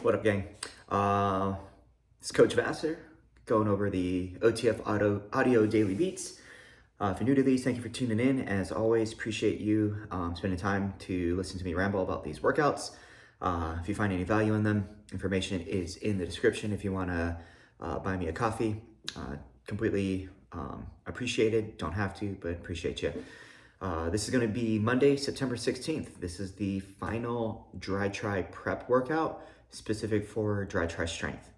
What up, gang? It's Coach Vassar going over the OTF audio daily beats. If you're new to these, thank you for tuning in. As always, appreciate you spending time to listen to me ramble about these workouts. If you find any value in them, information is in the description. If you want to buy me a coffee, completely appreciated. Don't have to, but appreciate you. This is going to be Monday, September 16th. This is the final DriTri prep workout specific for DriTri strength.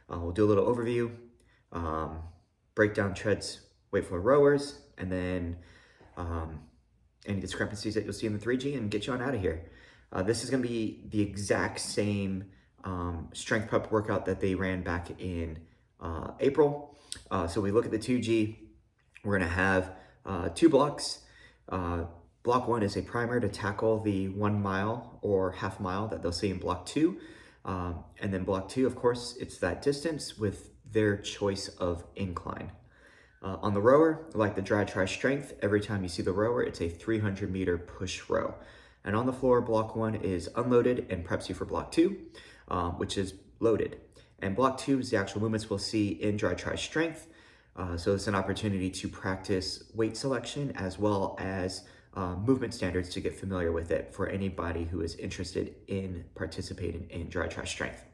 We'll do a little overview, break down treads, weight floor rowers, and then any discrepancies that you'll see in the 3G and get you on out of here. This is going to be the exact same strength prep workout that they ran back in April. So we look at the 2G, we're going to have 2 blocks. Block 1 is a primer to tackle the 1 mile or half mile that they'll see in block 2. And then block 2, of course, it's that distance with their choice of incline. On the rower, like the DriTri strength, every time you see the rower, it's a 300-meter push row. And on the floor, block 1 is unloaded and preps you for block 2, which is loaded. And block 2 is the actual movements we'll see in DriTri strength. So it's an opportunity to practice weight selection as well as movement standards to get familiar with it for anybody who is interested in participating in DriTri strength.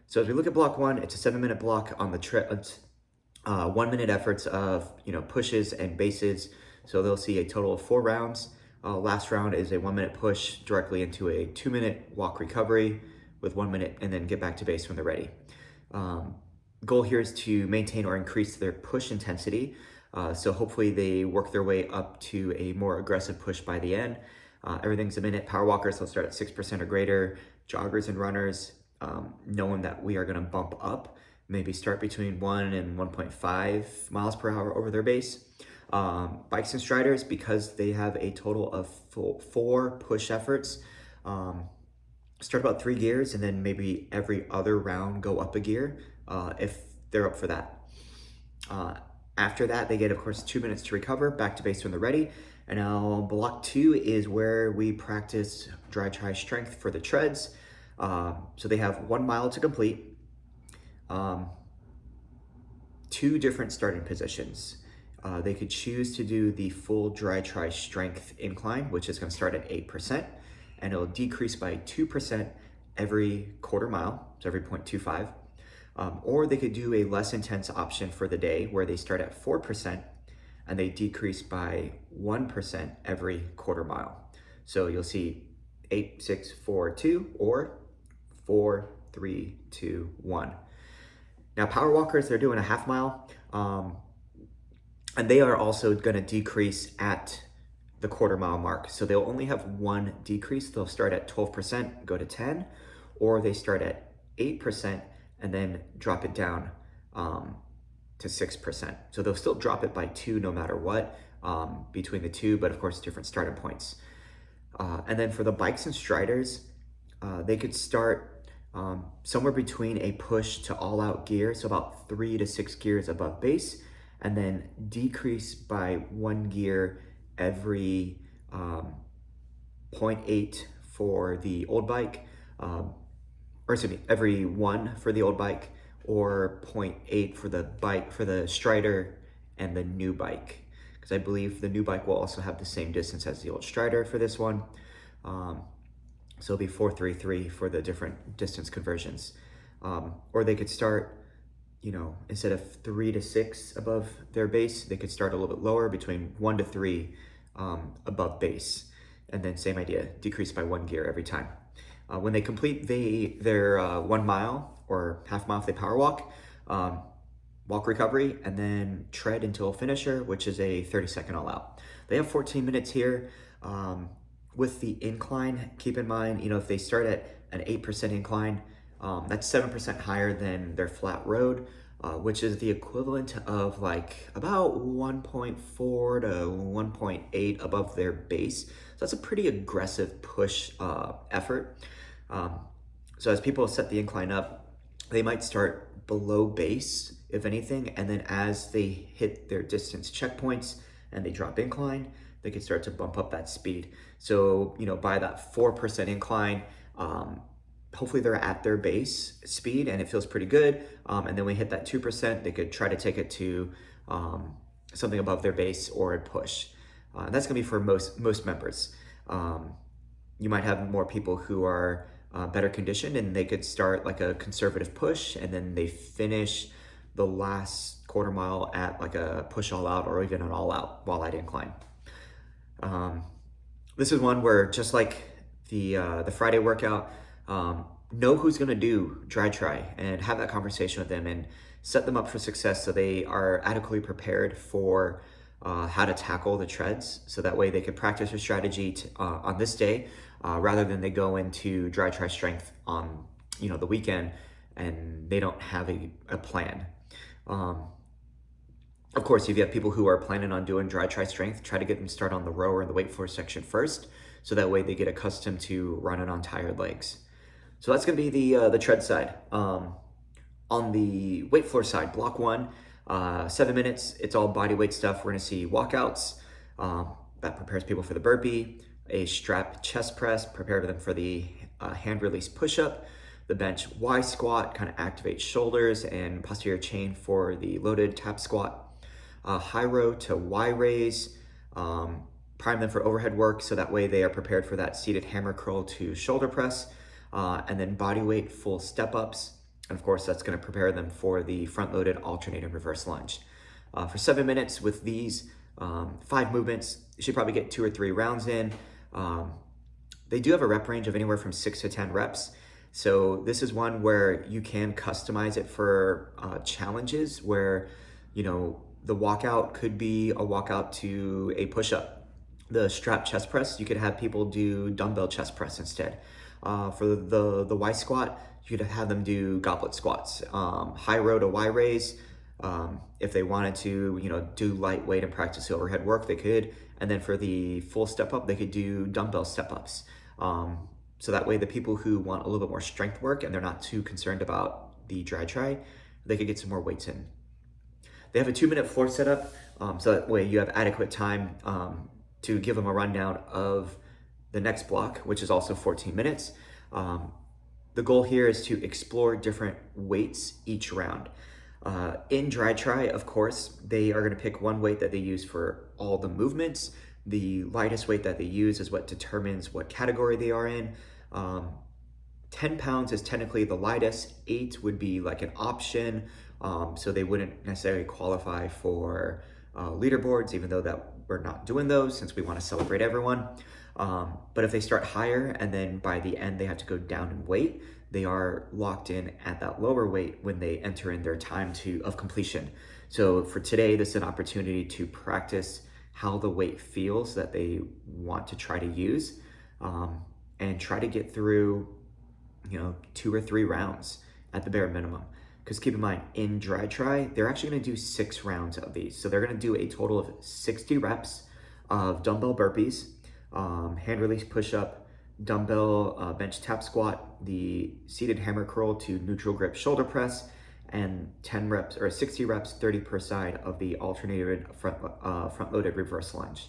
So as we look at block 1, it's a 7-minute block on the 1-minute efforts of pushes and bases. So they'll see a total of 4 rounds. Last round is a 1-minute push directly into a 2-minute walk recovery with 1 minute and then get back to base when they're ready. Goal here is to maintain or increase their push intensity. So hopefully they work their way up to a more aggressive push by the end. Everything's a minute. Power walkers, they'll start at 6% or greater. Joggers and runners, knowing that we are going to bump up, maybe start between 1 and 1.5 miles per hour over their base. Bikes and striders, because they have a total of 4 push efforts, start about 3 gears and then maybe every other round go up a gear if they're up for that. After that, they get, of course, 2 minutes to recover, back to base when they're ready. And now block 2 is where we practice DriTri strength for the treads. So they have 1 mile to complete, 2 different starting positions. They could choose to do the full DriTri strength incline, which is going to start at 8%, and it'll decrease by 2% every quarter mile, so every 0.25. Or they could do a less intense option for the day where they start at 4% and they decrease by 1% every quarter mile. So you'll see 8, 6, 4, 2, or 4, 3, 2, 1. Now power walkers, they're doing a half mile, and they are also going to decrease at the quarter mile mark. So they'll only have 1 decrease. They'll start at 12%, go to 10, or they start at 8% and then drop it down to 6%. So they'll still drop it by 2 no matter what between the 2, but of course different starting points. And then for the bikes and striders, they could start somewhere between a push to all out gear, so about 3 to 6 gears above base, and then decrease by 1 gear every 0.8 for the old bike, every 1 for the old bike, or 0.8 for the bike, for the strider and the new bike. Because I believe the new bike will also have the same distance as the old strider for this one. So it'll be 4.33 for the different distance conversions. Or they could start, instead of 3 to 6 above their base, they could start a little bit lower, between 1 to 3 above base. And then same idea, decrease by 1 gear every time. When they complete their 1 mile or half mile if they power walk, walk recovery, and then tread until finisher, which is a 30-second all out. They have 14 minutes here. With the incline, keep in mind, if they start at an 8% incline, that's 7% higher than their flat road, which is the equivalent of like about 1.4 to 1.8 above their base. So that's a pretty aggressive push effort. So as people set the incline up, they might start below base, if anything, and then as they hit their distance checkpoints and they drop incline, they can start to bump up that speed. So, by that 4% incline, hopefully they're at their base speed and it feels pretty good. And then we hit that 2%, they could try to take it to something above their base or a push. That's gonna be for most members. You might have more people who are better conditioned and they could start like a conservative push and then they finish the last quarter mile at like a push all out or even an all out wall-eyed incline. This is one where just like the Friday workout, know who's gonna do DriTri and have that conversation with them and set them up for success so they are adequately prepared for how to tackle the treads. So that way they could practice their strategy on this day rather than they go into DriTri strength on the weekend and they don't have a plan. Of course, if you have people who are planning on doing DriTri strength, try to get them started on the rower and the weight floor section first, so that way they get accustomed to running on tired legs. So that's going to be the tread side. On the weight floor side, block 1, 7 minutes. It's all body weight stuff. We're going to see walkouts. That prepares people for the burpee. A strap chest press, prepare them for the hand release push-up. The bench Y squat kind of activates shoulders and posterior chain for the loaded tap squat. High row to Y raise, prime them for overhead work so that way they are prepared for that seated hammer curl to shoulder press, and then body weight full step ups. And of course, that's going to prepare them for the front loaded alternating reverse lunge. For 7 minutes with these 5 movements, you should probably get 2 or 3 rounds in. They do have a rep range of anywhere from 6 to 10 reps. So this is one where you can customize it for challenges where, the walkout could be a walkout to a push-up. The strap chest press, you could have people do dumbbell chest press instead. For the Y squat, you could have them do goblet squats. High row to Y raise, if they wanted to, do lightweight and practice the overhead work, they could. And then for the full step up, they could do dumbbell step ups. So that way the people who want a little bit more strength work and they're not too concerned about the DriTri, they could get some more weights in. They have a 2-minute floor setup, so that way you have adequate time to give them a rundown of the next block, which is also 14 minutes. The goal here is to explore different weights each round. In DriTri, of course, they are gonna pick one weight that they use for all the movements. The lightest weight that they use is what determines what category they are in. 10 pounds is technically the lightest. 8 would be like an option, so they wouldn't necessarily qualify for leaderboards, even though that we're not doing those since we want to celebrate everyone. But if they start higher and then by the end they have to go down in weight, they are locked in at that lower weight when they enter in their time of completion. So for today, this is an opportunity to practice how the weight feels that they want to try to use, and try to get through 2 or 3 rounds at the bare minimum. Because keep in mind, in DriTri, they're actually going to do 6 rounds of these. So they're going to do a total of 60 reps of dumbbell burpees, hand release push-up, dumbbell bench tap squat, the seated hammer curl to neutral grip shoulder press, and 10 reps or 60 reps, 30 per side of the alternated front-loaded reverse lunge.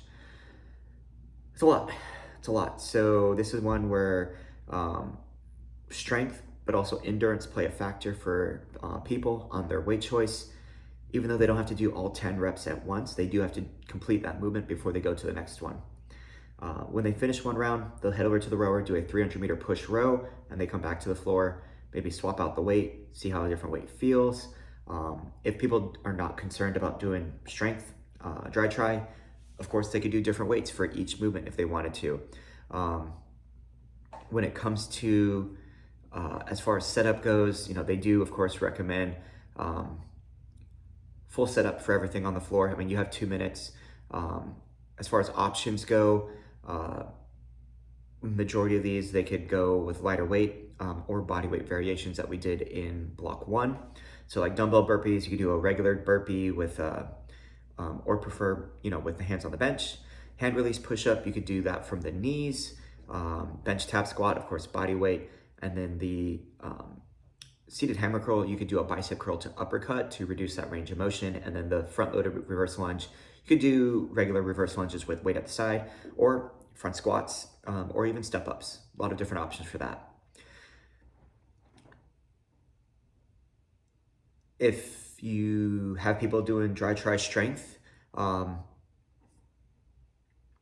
It's a lot. It's a lot. So this is one where strength, but also endurance play a factor for people on their weight choice. Even though they don't have to do all 10 reps at once, they do have to complete that movement before they go to the next one. When they finish one round, they'll head over to the rower, do a 300-meter push row, and they come back to the floor, maybe swap out the weight, see how a different weight feels. If people are not concerned about doing strength, DriTri, of course, they could do different weights for each movement if they wanted to. When it comes to as far as setup goes, they do, of course, recommend full setup for everything on the floor. I mean, you have 2 minutes. As far as options go, majority of these, they could go with lighter weight or body weight variations that we did in block 1. So like dumbbell burpees, you could do a regular burpee with, or prefer, with the hands on the bench. Hand release push-up, you could do that from the knees. Bench tap squat, of course, body weight. And then the seated hammer curl, you could do a bicep curl to uppercut to reduce that range of motion. And then the front-loaded reverse lunge, you could do regular reverse lunges with weight at the side, or front squats, or even step-ups. A lot of different options for that. If you have people doing DriTri strength,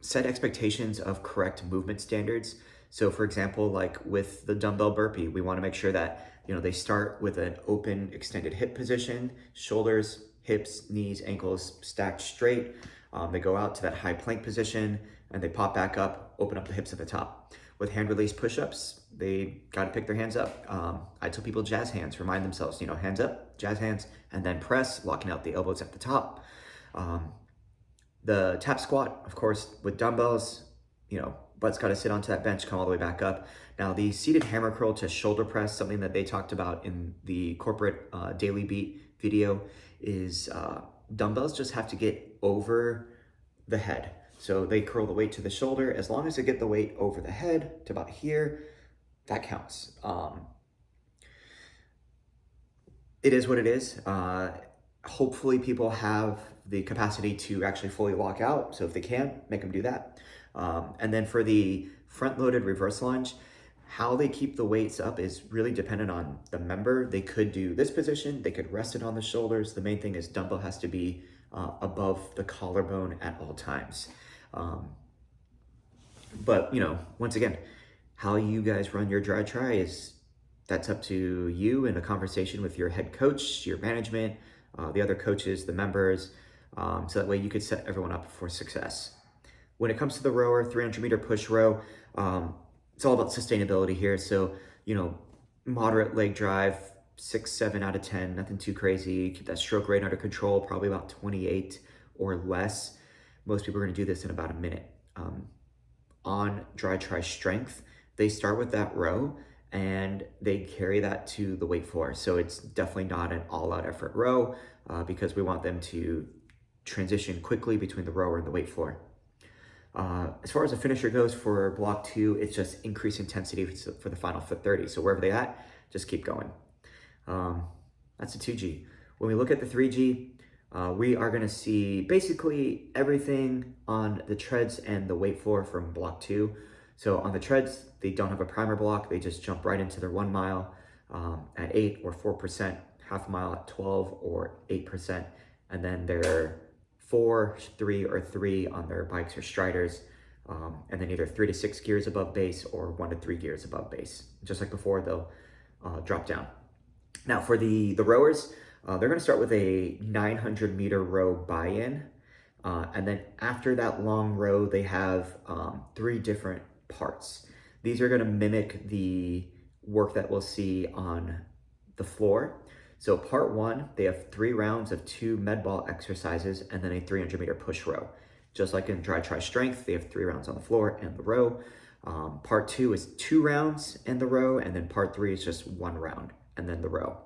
set expectations of correct movement standards. So for example, like with the dumbbell burpee, we want to make sure that, they start with an open extended hip position, shoulders, hips, knees, ankles stacked straight. They go out to that high plank position and they pop back up, open up the hips at the top. With hand release push-ups, they got to pick their hands up. I tell people jazz hands, remind themselves, hands up, jazz hands, and then press, locking out the elbows at the top. The tap squat, of course, with dumbbells, butt's got to sit onto that bench, come all the way back up. Now, the seated hammer curl to shoulder press, something that they talked about in the corporate Daily Beat video, is dumbbells just have to get over the head. So they curl the weight to the shoulder. As long as they get the weight over the head to about here, that counts. It is what it is. Hopefully people have the capacity to actually fully lock out. So if they can, make them do that. And then for the front-loaded reverse lunge, how they keep the weights up is really dependent on the member. They could do this position, they could rest it on the shoulders. The main thing is dumbbell has to be above the collarbone at all times. But once again, how you guys run your DriTri that's up to you in a conversation with your head coach, your management, the other coaches, the members, so that way you could set everyone up for success. When it comes to the rower, 300-meter push row, it's all about sustainability here. So, moderate leg drive, 6, 7 out of 10, nothing too crazy. Keep that stroke rate under control, probably about 28 or less. Most people are going to do this in about a minute. On DriTri strength, they start with that row and they carry that to the weight floor. So it's definitely not an all-out effort row because we want them to transition quickly between the rower and the weight floor. As far as the finisher goes for block 2, it's just increased intensity for the final 30. So wherever they at, just keep going. That's the 2G. When we look at the 3G, we are going to see basically everything on the treads and the weight floor from block 2. So on the treads, they don't have a primer block. They just jump right into their 1 mile at 8 or 4%, half mile at 12 or 8%, and then their 4, 3, or 3 on their bikes or striders, and then either 3 to 6 gears above base or 1 to 3 gears above base. Just like before, they'll drop down. Now for the rowers, they're going to start with a 900-meter row buy-in, and then after that long row, they have 3 different parts. These are going to mimic the work that we'll see on the floor. So part 1, they have 3 rounds of 2 med ball exercises and then a 300-meter push row. Just like in DriTri strength, they have 3 rounds on the floor and the row. Part 2 is 2 rounds and the row, and then part 3 is just 1 round and then the row.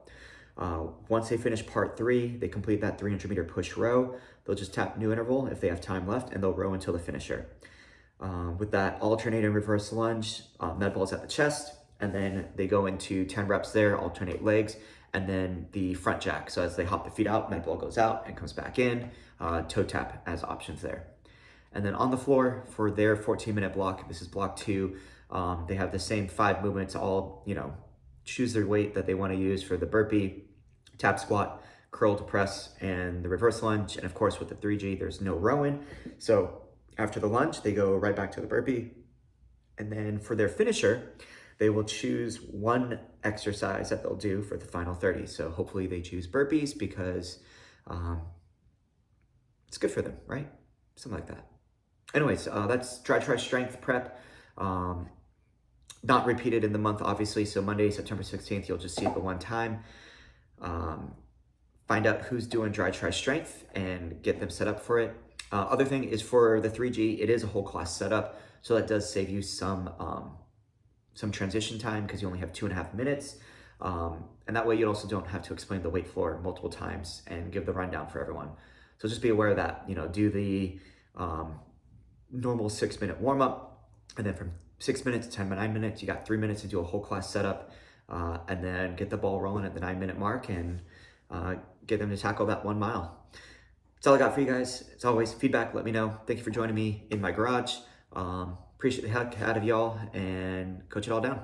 Once they finish part 3, they complete that 300-meter push row. They'll just tap new interval if they have time left, and they'll row until the finisher. With that alternating reverse lunge, med balls at the chest, and then they go into 10 reps there, alternate legs, and then the front jack. So as they hop the feet out, med ball goes out and comes back in, toe tap as options there. And then on the floor for their 14-minute block, this is block 2, they have the same 5 movements, all, choose their weight that they want to use for the burpee, tap squat, curl to press, and the reverse lunge. And of course, with the 3G, there's no rowing. So after the lunge, they go right back to the burpee. And then for their finisher, they will choose 1 exercise that they'll do for the final 30. So hopefully they choose burpees because it's good for them, right? Something like that. Anyways, that's DriTri strength prep. Not repeated in the month, obviously. So Monday, September 16th, you'll just see it the one time. Find out who's doing DriTri strength and get them set up for it. Other thing is for the 3G, it is a whole class setup. So that does save you some transition time because you only have 2.5 minutes. And that way you also don't have to explain the weight floor multiple times and give the rundown for everyone. So just be aware of that, do the normal 6-minute warm up, and then from 6 minutes to 9 minutes, you got 3 minutes to do a whole class setup, and then get the ball rolling at the 9-minute mark and get them to tackle that 1 mile. That's all I got for you guys. As always, feedback, let me know. Thank you for joining me in my garage. Appreciate the heck out of y'all, and coach it all down.